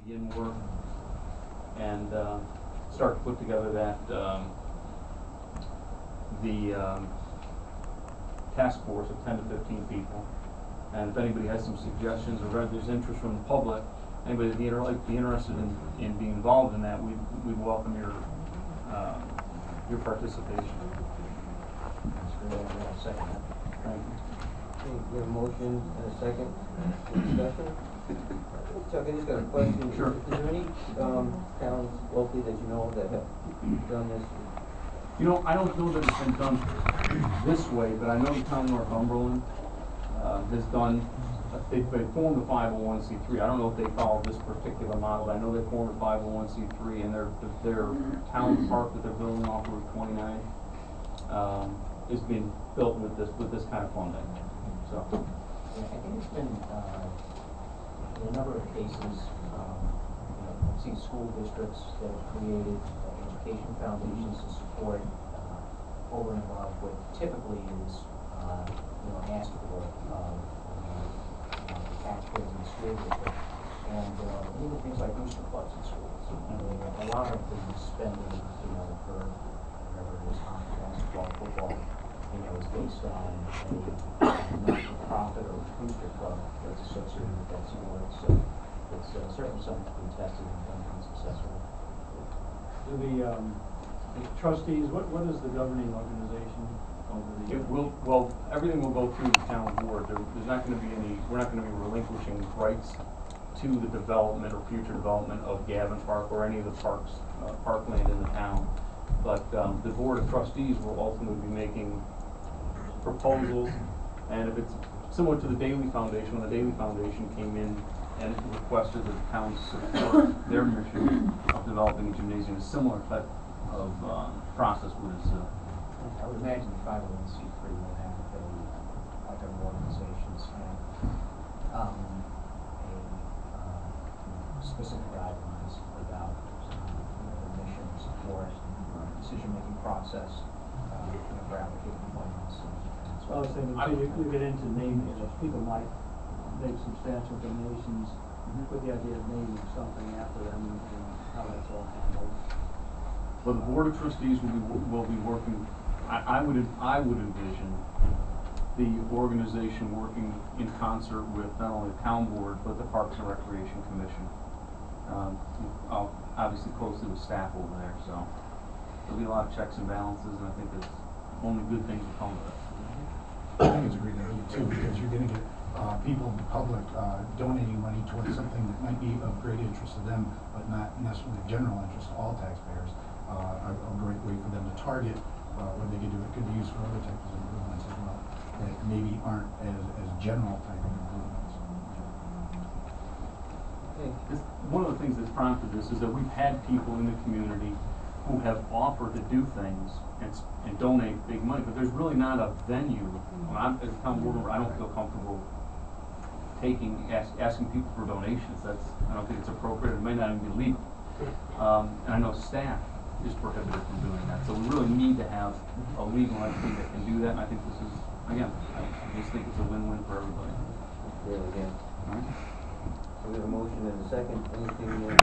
begin work and start to put together that the task force of 10 to 15 people. And if anybody has some suggestions or there's interest from the public, anybody that'd be interested in being involved in that, we'd welcome your participation. That's great. I'll second that. Thank you. Okay, we have a motion and a second. Any discussion? Chuck, I just got a question. Sure. Is there any towns locally that you know that have done this? You know, I don't know that it's been done this way, but I know the town of Northumberland has done, they formed a 501c3. I don't know if they follow this particular model, but I know they formed a 501c3, and their town park that they're building off Route 29 is being built with this kind of funding. So, Yeah, I think it's been in a number of cases. I've seen school districts that have created education foundations to support over and above what typically is asked for the taxpayers in the school district, and even things like booster clubs in schools. A lot of the spending, for whatever it is, hockey, basketball, football, is based on a not-for-profit or booster club that's associated with that sport. So it's certainly something to be tested and done to be successful. Do the trustees, what is the governing organization over the? Well, everything will go through the town board. There's not going to be we're not going to be relinquishing rights to the development or future development of Gavin Park or any of the parks, parkland in the town. But the board of trustees will ultimately be making proposals, and if it's similar to the Daley Foundation, when the Daley Foundation came in and requested that the town support their mission of developing a gymnasium, a similar type of process was. I would imagine the 501c3 will have like other organizations have specific guidelines about the mission, support, decision-making process for application appointments. Well, I was thinking, so you get into naming, people might make substantial donations with the idea of naming something after them and how that's all handled. Well, the board of trustees will be working. I would envision the organization working in concert with not only the town board but the Parks and Recreation Commission. Obviously closely with staff over there, so there'll be a lot of checks and balances, and I think that only good things will come of it. I think it's a great idea too, because you're going to get people in the public donating money towards something that might be of great interest to them, but not necessarily general interest to all taxpayers. A great way for them to target what they could do. It could be used for other types of improvements as well, that maybe aren't as general type of improvements. One of the things that's prompted this is that we've had people in the community who have offered to do things and donate big money, but there's really not a venue. When I'm as a town board member, I don't feel comfortable asking people for donations. I don't think it's appropriate. It may not even be legal. And I know staff is prohibited from doing that. So we really need to have a legal entity that can do that. And I think this is, again, I just think it's a win-win for everybody. Really, yeah. All right. So we have a motion and a second. Anything